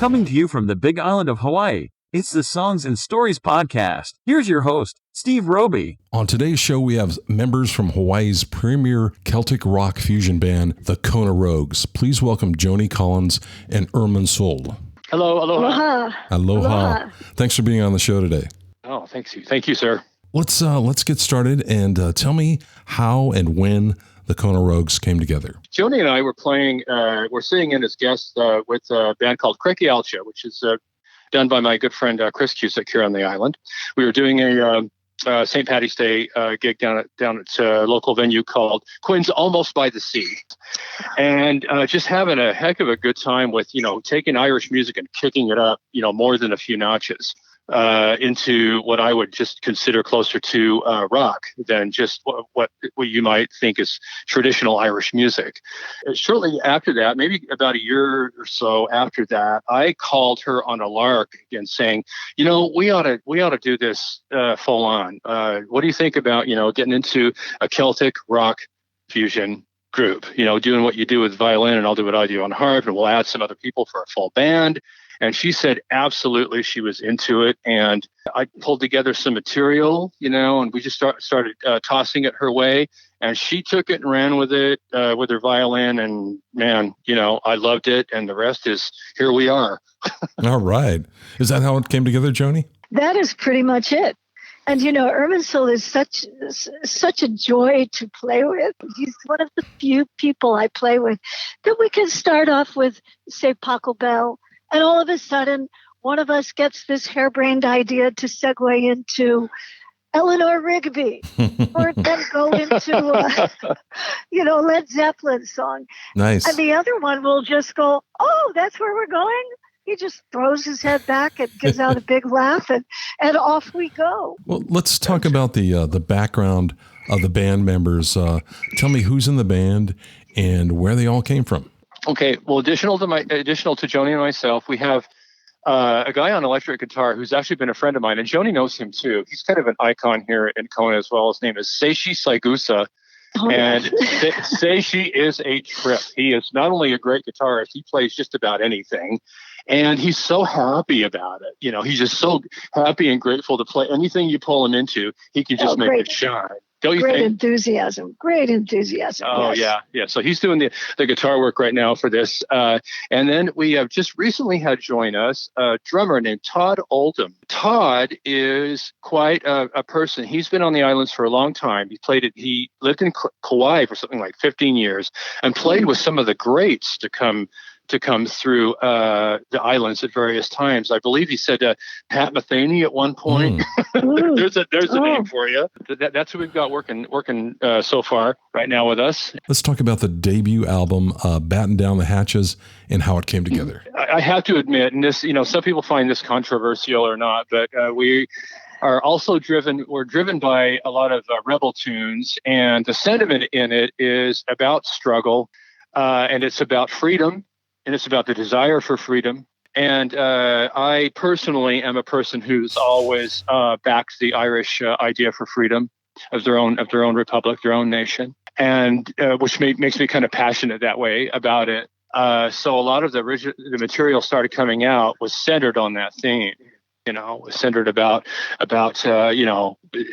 Coming to you from the Big Island of Hawaii, it's the Songs and Stories podcast. Here's your host, Steve Roby. On today's show, we have members from Hawaii's premier Celtic rock fusion band, the Kona Rogues. Please welcome Joanie Collins and Irminsul. Hello, aloha. Aloha. Thanks for being on the show today. Oh, thank you. Thank you, sir. Let's get started and tell me how and when the Kona Rogues came together. Joanie and I were we're sitting in as guests with a band called Creki Alcha, which is done by my good friend Chris Cusick here on the island. We were doing a St. Paddy's Day gig down at a local venue called Quinn's Almost by the Sea, and just having a heck of a good time with taking Irish music and kicking it up more than a few notches into what I would just consider closer to rock than just what you might think is traditional Irish music. Shortly after that, maybe about a year or so after that, I called her on a lark again, saying, we ought to do this full on. What do you think about getting into a Celtic rock fusion group? Doing what you do with violin, and I'll do what I do on harp, and we'll add some other people for a full band. And she said, absolutely, she was into it. And I pulled together some material, and we just started tossing it her way. And she took it and ran with it with her violin. And man, I loved it. And the rest is, here we are. All right. Is that how it came together, Joanie? That is pretty much it. And, Irminsul is such a joy to play with. He's one of the few people I play with that we can start off with, say, Paco Bell. And all of a sudden, one of us gets this harebrained idea to segue into Eleanor Rigby, or then go into, Led Zeppelin song. Nice. And the other one will just go, oh, that's where we're going? He just throws his head back and gives out a big laugh, and off we go. Well, let's talk about the background of the band members. Tell me who's in the band and where they all came from. Okay, well, additional to Joanie and myself, we have a guy on electric guitar who's actually been a friend of mine, and Joanie knows him too. He's kind of an icon here in Kona as well. His name is Seishi Saigusa, and Seishi is a trip. He is not only a great guitarist, he plays just about anything, and he's so happy about it. He's just so happy and grateful to play anything you pull him into. He can just make it shine. Great enthusiasm. Oh, yes. Yeah. So he's doing the guitar work right now for this. And then we have just recently had join us a drummer named Todd Oldham. Todd is quite a person. He's been on the islands for a long time. He lived in Kauai for something like 15 years and played with some of the greats to come through the islands at various times. I believe he said Pat Metheny at one point. There's a name for you. That's who we've got working so far right now with us. Let's talk about the debut album, Battin Down The Hatches, and how it came together. I have to admit, and this, some people find this controversial or not, but we are also driven by a lot of rebel tunes, and the sentiment in it is about struggle, and it's about freedom. And it's about the desire for freedom. And I personally am a person who's always backed the Irish idea for freedom of their own republic, their own nation, and which makes me kind of passionate that way about it. So a lot of the material started coming out was centered on that theme. Was centered about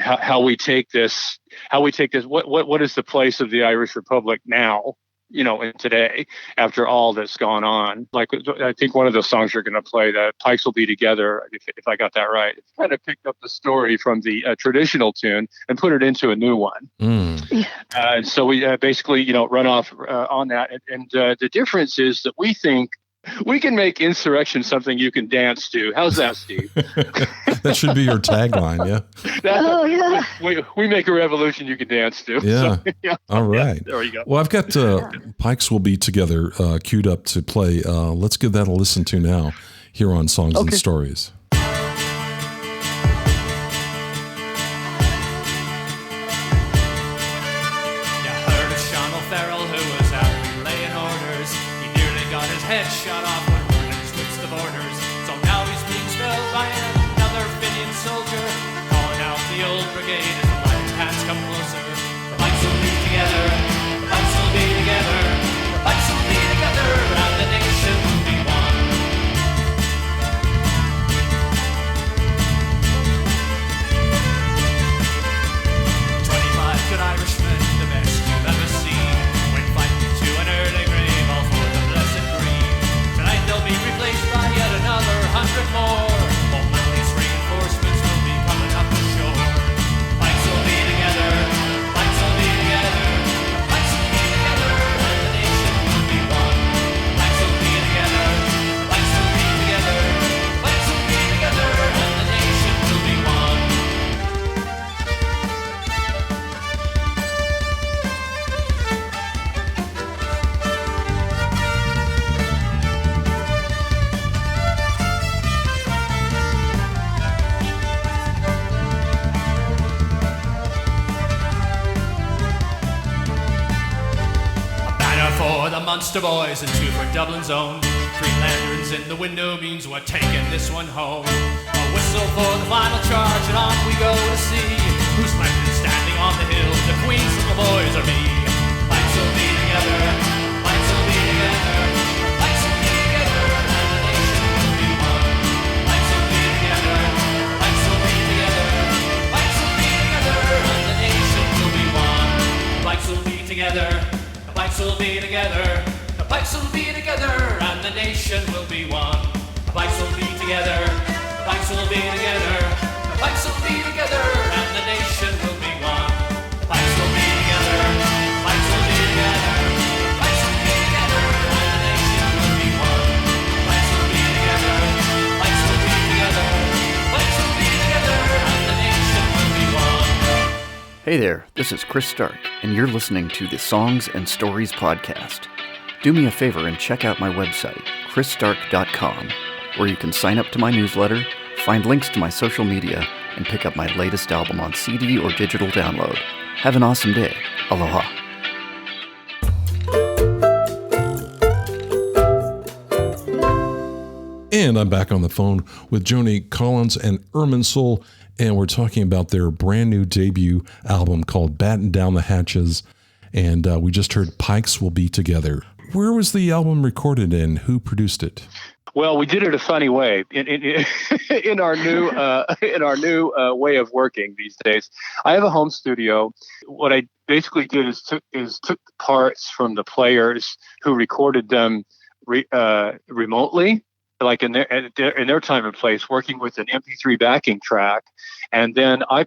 how we take this. What is the place of the Irish Republic now? In today, after all that's gone on. Like, I think one of the songs you're going to play, the Pikes Will Be Together, if I got that right, it's kind of picked up the story from the traditional tune and put it into a new one. And so we basically, run off on that. And the difference is that we think we can make insurrection something you can dance to. How's that, Steve? That should be your tagline, yeah? We make a revolution you can dance to. Yeah. So, yeah. All right. Yeah, there you go. Well, I've got Pikes Will Be Together queued up to play. Let's give that a listen to now here on Songs and Stories. Head shot off when Morgan switched the borders. So now he's being spelled by another Finian soldier, calling out the old brigade as the light paths come closer. The Pikes will be together, the Pikes will be together, the Pikes will be together, and the nation will be one. Munster boys and 2 for Dublin's own. 3 lanterns in the window means we're taking this one home. A whistle for the final charge and on we go to see who's left and standing on the hill. The queens and the boys are me. Pikes will be together, Pikes will be together, Pikes will be together, and the nation will be one. Pikes will be together, Pikes will be together, Pikes will be together, and the nation will be one. Pikes will be together, the Pikes will be together, the Pikes will be together, and the nation will be one. The Pikes will be together, the Pikes will be together, the Pikes will be together, and the nation will be one. The Pikes will be together, the Pikes will be together, the Pikes will be together, and the nation will be one. The Pikes will be together, the Pikes will be together, the Pikes will be together, and the nation will be one. Hey there, this is Chris Stark, and you're listening to the Songs and Stories podcast. Do me a favor and check out my website, chrisstark.com, where you can sign up to my newsletter, find links to my social media, and pick up my latest album on CD or digital download. Have an awesome day. Aloha. And I'm back on the phone with Joanie Collins and Irminsul, and we're talking about their brand new debut album called Battin Down The Hatches, and we just heard Pikes Will Be Together. Where was the album recorded and who produced it? Well, we did it a funny way in our new way of working these days. I have a home studio. What I basically did is took parts from the players who recorded them remotely, like in their time and place, working with an MP3 backing track, and then I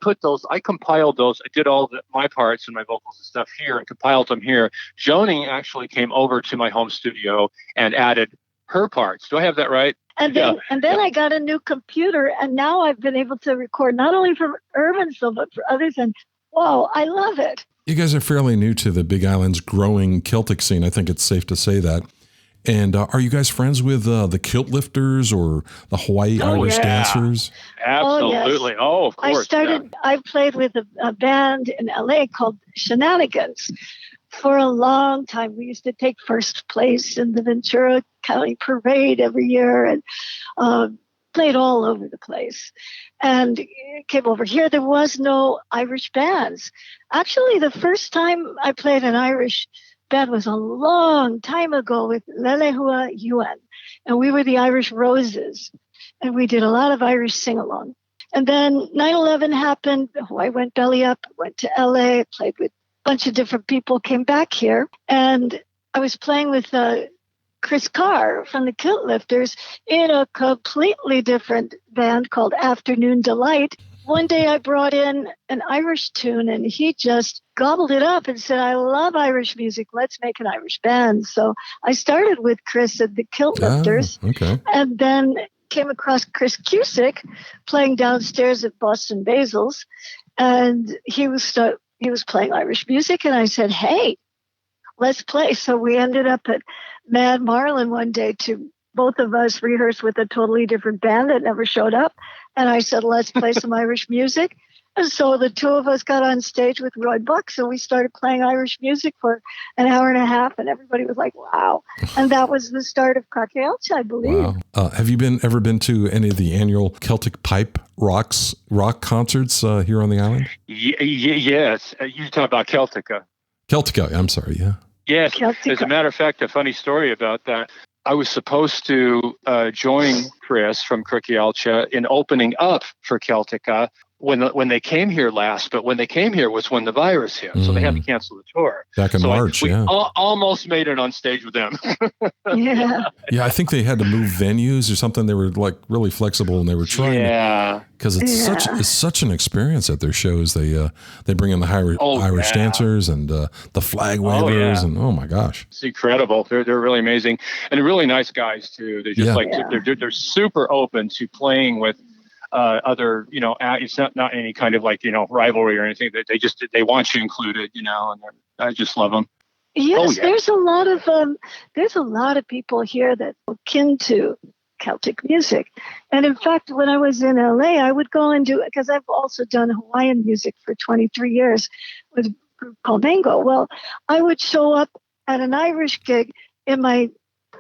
compiled those. I did all my parts and my vocals and stuff here, and compiled them here. Joanie actually came over to my home studio and added her parts. Do I have that right? And then I got a new computer, and now I've been able to record not only for Irminsul but for others. And wow, I love it. You guys are fairly new to the Big Island's growing Celtic scene. I think it's safe to say that. And are you guys friends with the Kilt Lifters or the Hawaii Irish dancers? Absolutely. Yes. Oh, of course. I played with a band in LA called Shenanigans. For a long time, we used to take first place in the Ventura County Parade every year and played all over the place. And came over here. There was no Irish bands. Actually, the first time I played an Irish band was a long time ago with Lelehua Yuan. And we were the Irish Roses. And we did a lot of Irish sing-along. And then 9/11 happened. Hawaii went belly up, went to LA, played with bunch of different people, came back here, and I was playing with Chris Carr from the Kilt Lifters in a completely different band called Afternoon Delight. One day I brought in an Irish tune, and he just gobbled it up and said, I love Irish music. Let's make an Irish band. So I started with Chris at the Kilt Lifters, and then came across Chris Cusick playing downstairs at Boston Basil's, and he was playing Irish music, and I said, hey, let's play. So we ended up at Mad Marlin one day to both of us rehearse with a totally different band that never showed up. And I said, let's play some Irish music. And so the two of us got on stage with Roy Bucks, and we started playing Irish music for an hour and a half, and everybody was like, wow. And that was the start of Kakealcha, I believe. Wow. Have you ever been to any of the annual Celtic pipe rock concerts here on the island? Yes. You talk about Celtica. Celtica, I'm sorry, yeah. Yes. Celtic-rock. As a matter of fact, a funny story about that. I was supposed to join Chris from Kakealcha in opening up for Celtica when they came here last, but when they came here was when the virus hit, so they had to cancel the tour. Back in March, we almost made it on stage with them. Yeah. Yeah, I think they had to move venues or something. They were like really flexible, and they were trying because it's such an experience at their shows. They bring in the Irish dancers and the flag wavers, and oh my gosh, it's incredible. They're really amazing and really nice guys too. They just they're super open to playing with other, it's not any kind of rivalry or anything. They want you included, and I just love them. Yes, there's a lot of people here that are akin to Celtic music. And in fact, when I was in LA, I would go and because I've also done Hawaiian music for 23 years with a group called Mango. Well, I would show up at an Irish gig in my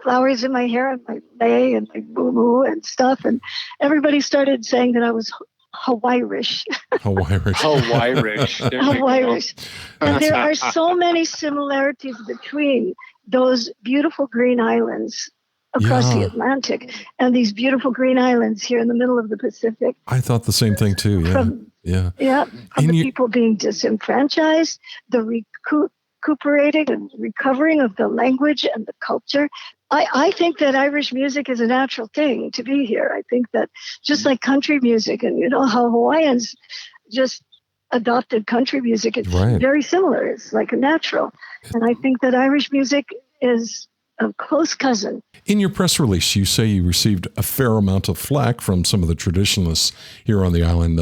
flowers in my hair and my lei and my moo and stuff. And everybody started saying that I was Hawaii-ish. Hawaii-ish. Hawaii-ish. Hawaii-ish. And there are so many similarities between those beautiful green islands across the Atlantic and these beautiful green islands here in the middle of the Pacific. I thought the same thing too. Yeah. From the people being disenfranchised, the recuperating and recovering of the language and the culture. I think that Irish music is a natural thing to be here. I think that just like country music, and you know how Hawaiians just adopted country music, it's very similar. It's like a natural. And I think that Irish music is a close cousin. In your press release, you say you received a fair amount of flack from some of the traditionalists here on the island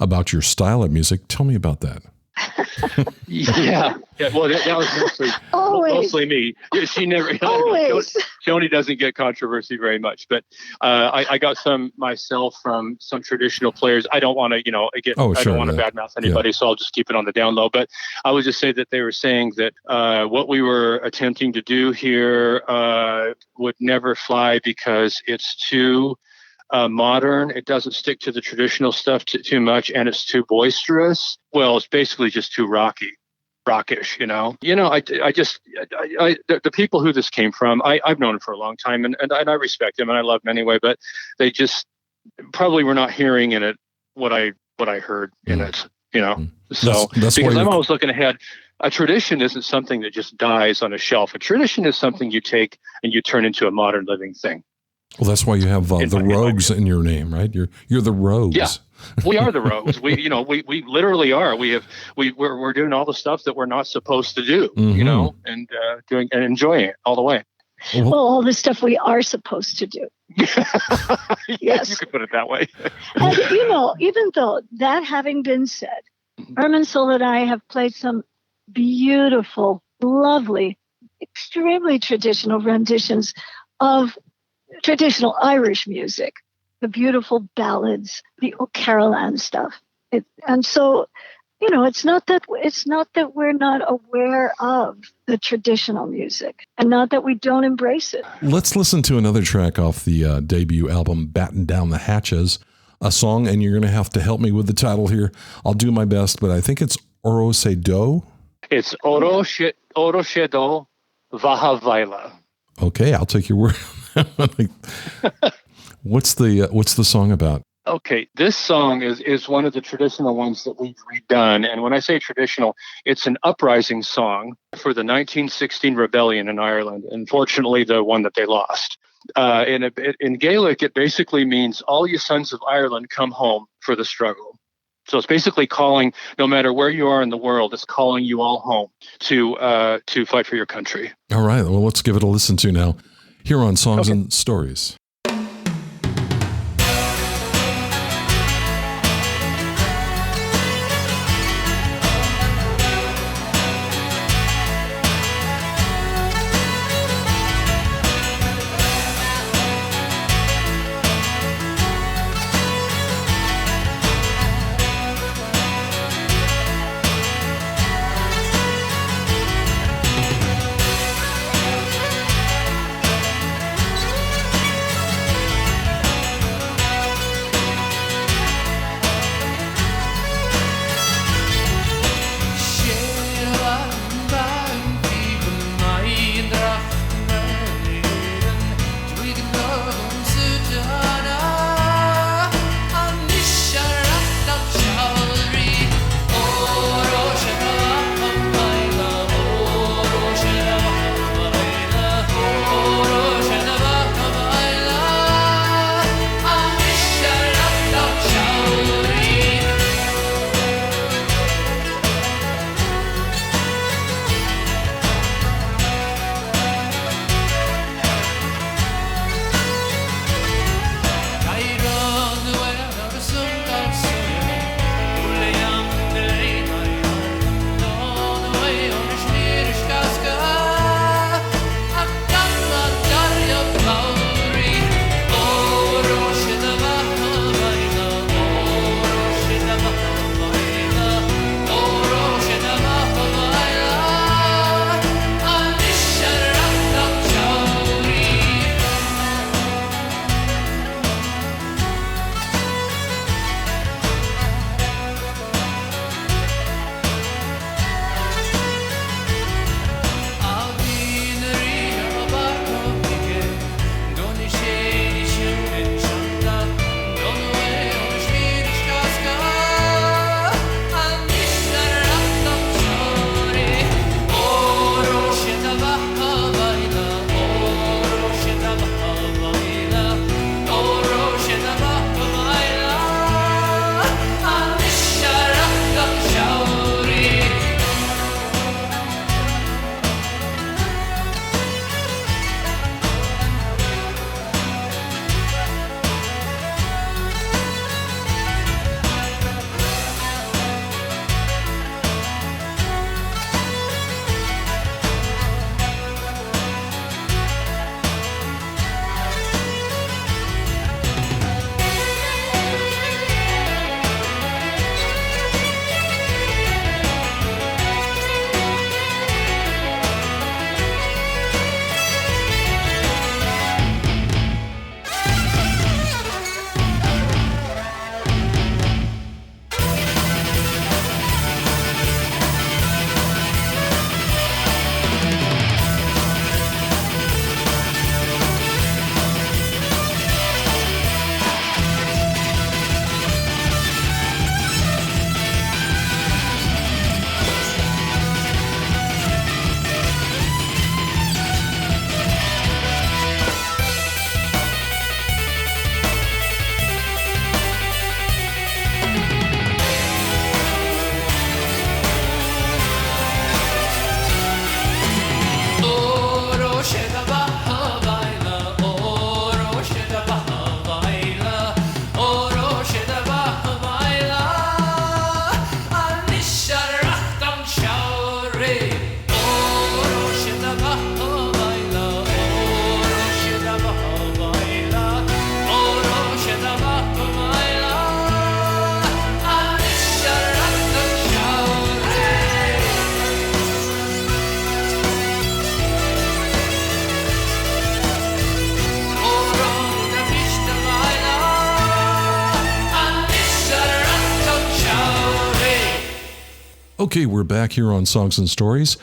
about your style of music. Tell me about that. Yeah. Well, that was mostly me. She never. Joanie doesn't get controversy very much, but I got some myself from some traditional players. I don't want to, I don't want to badmouth anybody, so I'll just keep it on the down low. But I would just say that they were saying that what we were attempting to do here would never fly because it's too modern. It doesn't stick to the traditional stuff too much, and it's too boisterous. Well, it's basically just too rockish, the people who this came from, I've known them for a long time, and I respect them and I love them anyway, but they just probably were not hearing in it what I heard in it, So that's because I'm always looking ahead. A tradition isn't something that just dies on a shelf. A tradition is something you take and you turn into a modern living thing. Well, that's why you have the Rogues in your name, right? You're the Rogues. Yeah, we are the Rogues. We literally are. We're doing all the stuff that we're not supposed to do, and doing and enjoying it all the way. Well, all the stuff we are supposed to do. Yes, you could put it that way. And even though that having been said, Irminsul and I have played some beautiful, lovely, extremely traditional renditions of traditional Irish music, the beautiful ballads, the O'Carolan stuff. And so, it's not that we're not aware of the traditional music and not that we don't embrace it. Let's listen to another track off the debut album, Battin Down The Hatches, a song, and you're going to have to help me with the title here. I'll do my best, but I think it's OroSeDo. It's OroSeDo Vahavaila. Okay, I'll take your word. What's the song about? Okay, this song is one of the traditional ones that we've redone. And when I say traditional, it's an uprising song for the 1916 rebellion in Ireland. Unfortunately, the one that they lost. In Gaelic, it basically means all you sons of Ireland come home for the struggle. So it's basically calling, no matter where you are in the world, it's calling you all home to fight for your country. All right, well, let's give it a listen to now. Here on Songs and Stories. Okay, we're back here on Songs and Stories.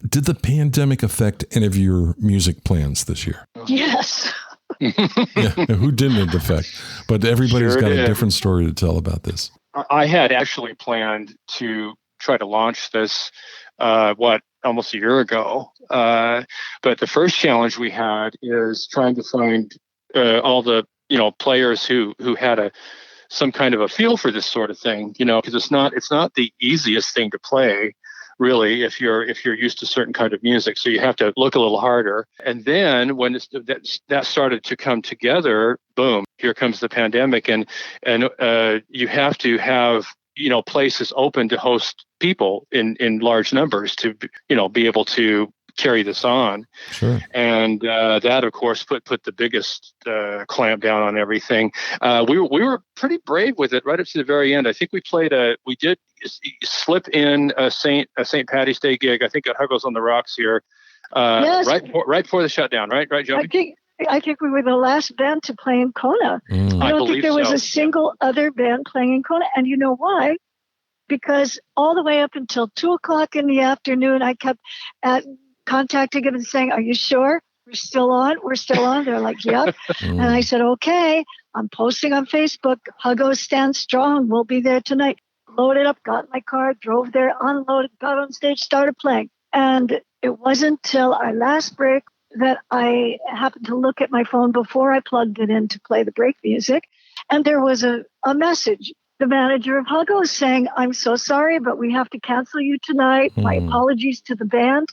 Did the pandemic affect any of your music plans this year? Yes. Yeah, who didn't it affect? But everybody's Sure got did. a different story to tell about this. I had actually planned to try to launch this, almost a year ago. But the first challenge we had is trying to find all the players who had some kind of a feel for this sort of thing. Because it's not the easiest thing to play, really, if you're used to certain kind of music. So you have to look a little harder. And then when that started to come together, boom, here comes the pandemic, and you have to have places open to host people in large numbers to be able to carry this on. Sure. And that, of course, put the biggest clamp down on everything. We were pretty brave with it right up to the very end. I think we did slip in a St. Patty's Day gig, I think at Huggles on the Rocks here, Yes. right before the shutdown, right, Joanie? I think we were the last band to play in Kona. I don't think believe there was so. a single other band playing in Kona. And you know why? Because all the way up until 2:00 in the afternoon, I kept contacting them and saying, "Are you sure? We're still on? We're still on?" They're like, "Yep." And I said, "Okay, I'm posting on Facebook. Huggos stand strong. We'll be there tonight." Loaded up, got in my car, drove there, unloaded, got on stage, started playing. And it wasn't till our last break that I happened to look at my phone before I plugged it in to play the break music. And there was a message. The manager of Huggos saying, "I'm so sorry, but we have to cancel you tonight. My apologies to the band."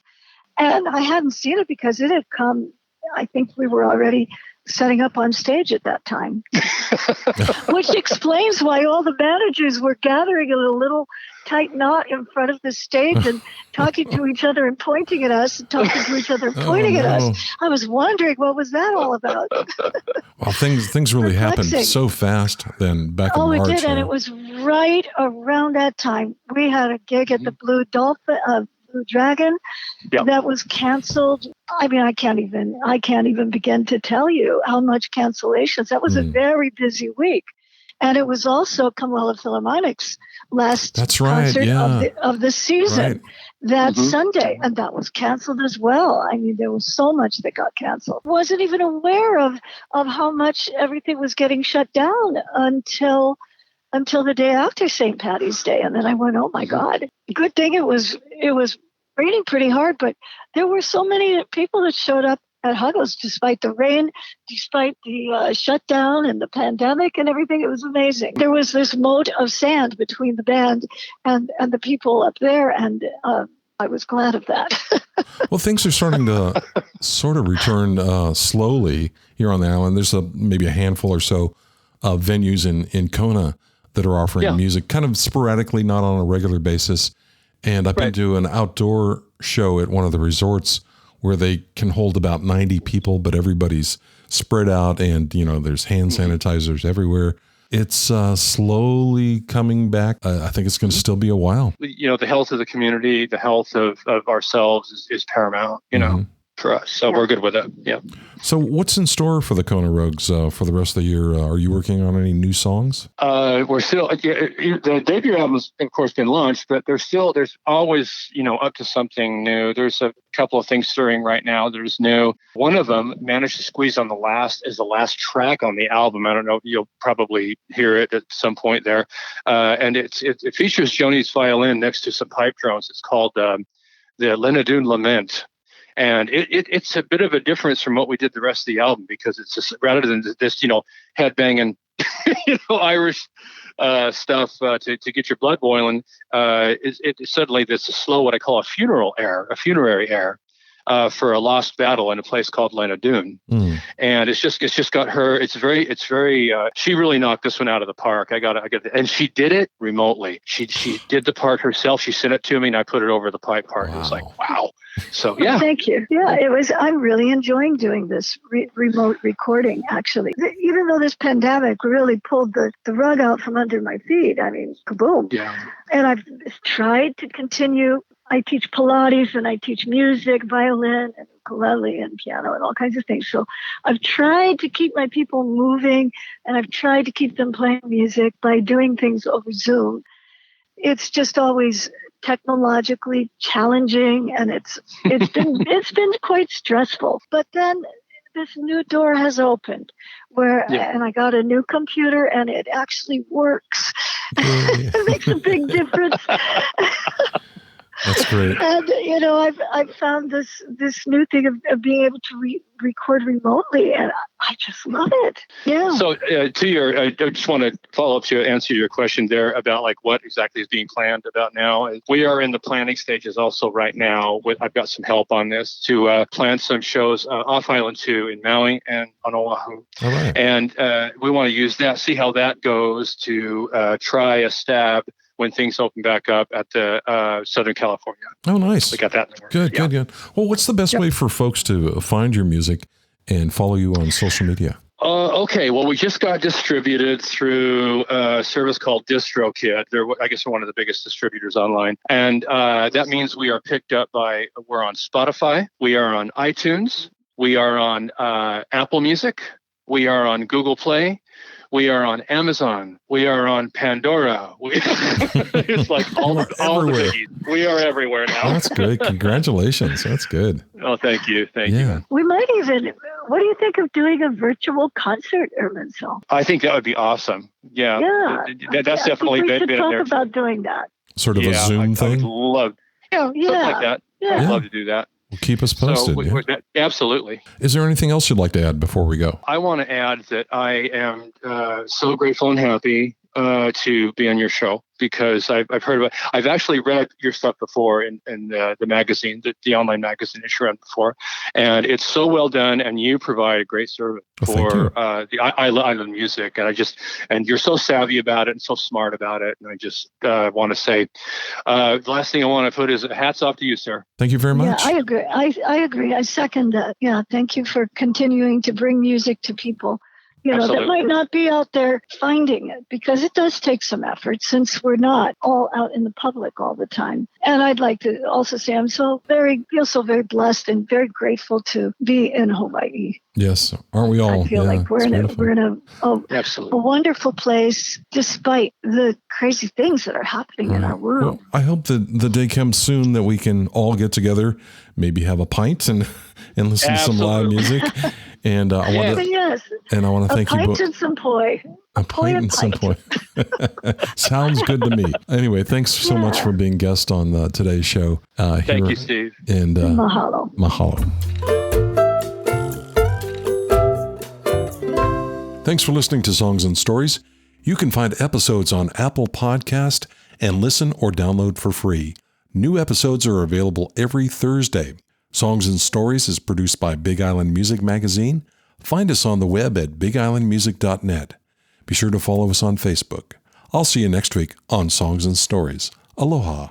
And I hadn't seen it because it had come, I think we were already setting up on stage at that time, which explains why all the managers were gathering in a little tight knot in front of the stage and talking to each other and pointing at us and talking to each other and pointing at us. I was wondering, what was that all about? Well, things really happened so fast then back in March. Oh, it did, and it was right around that time. We had a gig at the Blue Dragon that was canceled. I mean, I can't even begin to tell you how much cancellations. That was a very busy week. And it was also Commonwealth Philharmonic's last concert of the season that Sunday. And that was canceled as well. I mean, there was so much that got canceled. Wasn't even aware of how much everything was getting shut down until the day after St. Patty's Day. And then I went, oh my God. Good thing it was raining pretty hard, but there were so many people that showed up at Huggles despite the rain, despite the shutdown and the pandemic and everything. It was amazing. There was this moat of sand between the band and the people up there, and I was glad of that. Well, things are starting to sort of return slowly here on the island. There's maybe a handful or so of venues in Kona that are offering music, kind of sporadically, not on a regular basis. And I've been to an outdoor show at one of the resorts where they can hold about 90 people, but everybody's spread out and, there's hand sanitizers everywhere. It's slowly coming back. I think it's going to still be a while. The health of the community, the health of ourselves is paramount, for us. So we're good with it. Yeah. So what's in store for the Kona Rogues for the rest of the year? Are you working on any new songs? We're still, the debut album's of course been launched, but there's always, up to something new. There's a couple of things stirring right now. There's new. One of them managed to squeeze on the last track on the album. I don't know if you'll probably hear it at some point there. And it features Joanie's violin next to some pipe drones. It's called the Lenadoon Lament. And it's a bit of a difference from what we did the rest of the album, because it's just, rather than this, headbanging, Irish stuff to get your blood boiling, it's suddenly this is slow, what I call a funerary air for a lost battle in a place called Lenadoon. And it's just got her. It's very. She really knocked this one out of the park. And she did it remotely. She did the part herself. She sent it to me, and I put it over the pipe part. Wow. It was like, wow. So yeah. Thank you. Yeah, it was. I'm really enjoying doing this remote recording. Actually, even though this pandemic really pulled the rug out from under my feet. I mean, kaboom. Yeah. And I've tried to continue. I teach Pilates and I teach music, violin and ukulele and piano and all kinds of things. So I've tried to keep my people moving, and I've tried to keep them playing music by doing things over Zoom. It's just always technologically challenging, and it's been quite stressful. But then this new door has opened and I got a new computer, and it actually works. It makes a big difference. That's great. And I've found this new thing of being able to record remotely, and I just love it. Yeah. So I just want to follow up to answer your question there about like what exactly is being planned about now. We are in the planning stages also right now. I've got some help on this to plan some shows off Island 2 in Maui and on Oahu. All right. And we want to use that, see how that goes to try a stab when things open back up at the Southern California. Oh, nice. We got that. Good. Well, what's the best way for folks to find your music and follow you on social media? Okay. Well, we just got distributed through a service called DistroKid. I guess we're one of the biggest distributors online. And that means we are picked up we're on Spotify. We are on iTunes. We are on Apple Music. We are on Google Play. We are on Amazon. We are on Pandora. It's like all the biggies. We are everywhere now. That's good. Congratulations. That's good. Oh, thank you. Thank you. We might even, what do you think of doing a virtual concert, Irminsul? I think that would be awesome. Yeah. That's definitely we been should talk there. about doing that. Sort of a Zoom thing? I would love something like that. Yeah. I'd love to do that. Well, keep us posted. Absolutely. Is there anything else you'd like to add before we go? I want to add that I am so grateful and happy to be on your show, because I've heard about. I've actually read your stuff before in the magazine, the online magazine that you ran before, and it's so well done. And you provide a great service for the island music, and you're so savvy about it and so smart about it. And I just want to say, the last thing I want to put is hats off to you, sir. Thank you very much. Yeah, I agree. I agree. I second that. Yeah, thank you for continuing to bring music to people. That might not be out there finding it, because it does take some effort, since we're not all out in the public all the time. And I'd like to also say I'm feel so very blessed and very grateful to be in Hawaii. Yes, aren't we all? I feel like we're in a wonderful place, despite the crazy things that are happening in our world. Well, I hope that the day comes soon that we can all get together, maybe have a pint and listen to some live music. And I want to thank you both. A pint and some poi. Sounds good to me. Anyway, thanks so much for being guest on today's show. Thank you, Steve. And mahalo. Thanks for listening to Songs and Stories. You can find episodes on Apple Podcast and listen or download for free. New episodes are available every Thursday. Songs and Stories is produced by Big Island Music Magazine. Find us on the web at bigislandmusic.net. Be sure to follow us on Facebook. I'll see you next week on Songs and Stories. Aloha.